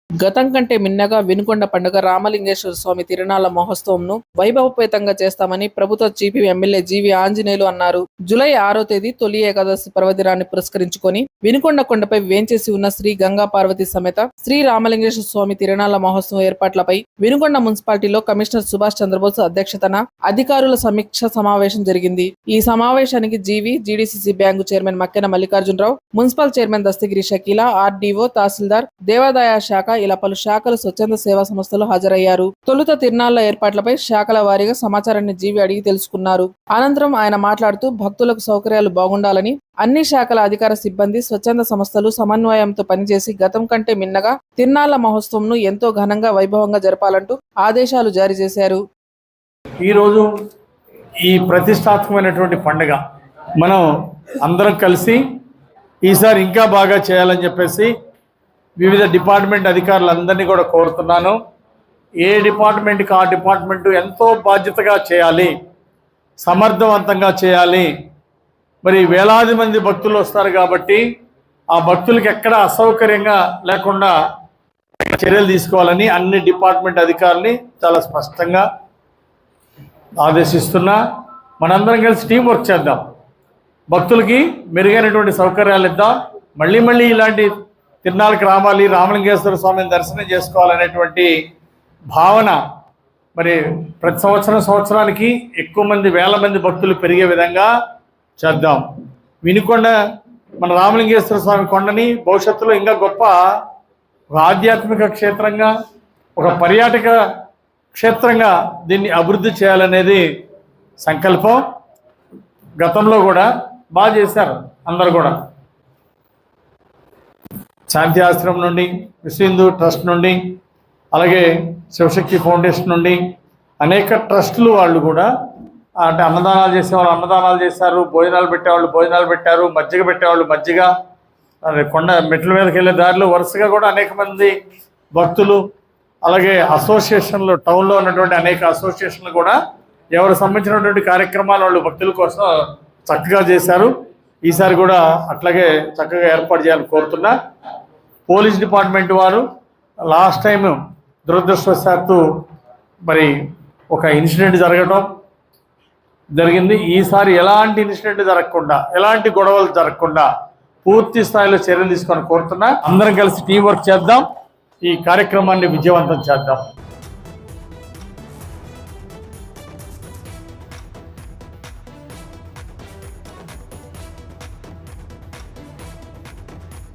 గతం కంటే మిన్నగా వినుకొండ పండుగ రామలింగేశ్వర స్వామి తిరునాళ్ల మహోత్సవంను వైభవపేతంగా చేస్తామని ప్రభుత్వ చీఫ్ ఎమ్మెల్యే జీవి ఆంజనేయులు అన్నారు. జూలై 6వ తేదీ తొలి ఏకాదశి పర్వదినాన్ని పురస్కరించుకొని వినుకొండ కొండపై వేంచేసి ఉన్న శ్రీ గంగా పార్వతి సమేత శ్రీ రామలింగేశ్వర స్వామి తిరునాళ్ల మహోత్సవం ఏర్పాట్లపై వినుకొండ మున్సిపాలిటీలో కమిషనర్ సుభాష్ చంద్రబోస్ అధ్యక్షతన అధికారుల సమీక్ష సమావేశం జరిగింది. ఈ సమావేశానికి జీవి, GDCC bank chairman Makkena Mallikarjunarao, municipal chairman Dastagiri Shakila, RDO, tahsildar, దేవాదాయ శాఖ ఇలా పలు శాఖలు, స్వచ్ఛంద సేవా సంస్థలు హాజరయ్యారు. తొలుత తిరునాళ్ల ఏర్పాట్లపై శాఖల వారీగా సమాచారాన్ని జీవి అడిగి తెలుసుకున్నారు. అనంతరం ఆయన మాట్లాడుతూ భక్తులకు సౌకర్యాలు బాగుండాలని అన్ని శాఖల అధికార సిబ్బంది, స్వచ్ఛంద సంస్థలు సమన్వయంతో పనిచేసి గతం కంటే మిన్నగా తిరునాళ్ల మహోత్సవంను ఎంతో ఘనంగా వైభవంగా జరపాలంటూ ఆదేశాలు జారీ చేశారు. ఈరోజు ఈ ప్రతిష్టాత్మకమైనటువంటి పండుగ మనం అందరం కలిసి ఈసారి ఇంకా బాగా చేయాలని చెప్పేసి వివిధ డిపార్ట్మెంట్ అధికారులందరినీ కూడా కోరుతున్నాను. ఏ డిపార్ట్మెంట్కి ఆ డిపార్ట్మెంట్ ఎంతో బాధ్యతగా చేయాలి, సమర్థవంతంగా చేయాలి. మరి వేలాది మంది భక్తులు వస్తారు కాబట్టి ఆ భక్తులకి ఎక్కడ అసౌకర్యంగా లేకుండా చర్యలు తీసుకోవాలని అన్ని డిపార్ట్మెంట్ అధికారులని చాలా స్పష్టంగా ఆదేశిస్తున్నా. మనందరం కలిసి టీం వర్క్ చేద్దాం, భక్తులకి మెరుగైనటువంటి సౌకర్యాలు ఇద్దాం. మళ్ళీ ఇలాంటి తిరునాళ్ళకి రావాలి, రామలింగేశ్వర స్వామిని దర్శనం చేసుకోవాలనేటువంటి భావన మరి ప్రతి సంవత్సరానికి ఎక్కువ మంది, వేల మంది భక్తులు పెరిగే విధంగా చేద్దాం. వినుకొండ మన రామలింగేశ్వర స్వామి కొండని భవిష్యత్తులో ఇంకా గొప్ప ఆధ్యాత్మిక క్షేత్రంగా, ఒక పర్యాటక క్షేత్రంగా దీన్ని అభివృద్ధి చేయాలనేది సంకల్పం. గతంలో కూడా బాగా చేశారు అందరు కూడా. శాంతి ఆశ్రమం నుండి, విశ్వ హిందూ ట్రస్ట్ నుండి, అలాగే శివశక్తి ఫౌండేషన్ నుండి అనేక ట్రస్టులు వాళ్ళు కూడా అంటే అన్నదానాలు చేసేవాళ్ళు అన్నదానాలు చేశారు, భోజనాలు పెట్టేవాళ్ళు భోజనాలు పెట్టారు, మజ్జిగ పెట్టేవాళ్ళు మజ్జిగ. కొండ మెట్ల మీదకి వెళ్ళే దారిలో వరుసగా కూడా అనేక మంది భక్తులు, అలాగే అసోసియేషన్లు, టౌన్లో ఉన్నటువంటి అనేక అసోసియేషన్లు కూడా ఎవరు సంబంధించినటువంటి కార్యక్రమాలు వాళ్ళు భక్తుల కోసం చక్కగా చేశారు. ఈసారి కూడా అట్లాగే చక్కగా ఏర్పాటు చేయాలని కోరుతున్నా. పోలీస్ డిపార్ట్మెంట్ వారు లాస్ట్ టైం దురదృష్టవశాత్తు మరి ఒక ఇన్సిడెంట్ జరగడం జరిగింది. ఈసారి ఎలాంటి ఇన్సిడెంట్ జరగకుండా, ఎలాంటి గొడవలు జరగకుండా పూర్తి స్థాయిలో చర్యలు తీసుకొని కోరుతున్నా. అందరం కలిసి టీం వర్క్ చేద్దాం, ఈ కార్యక్రమాన్ని విజయవంతం చేద్దాం.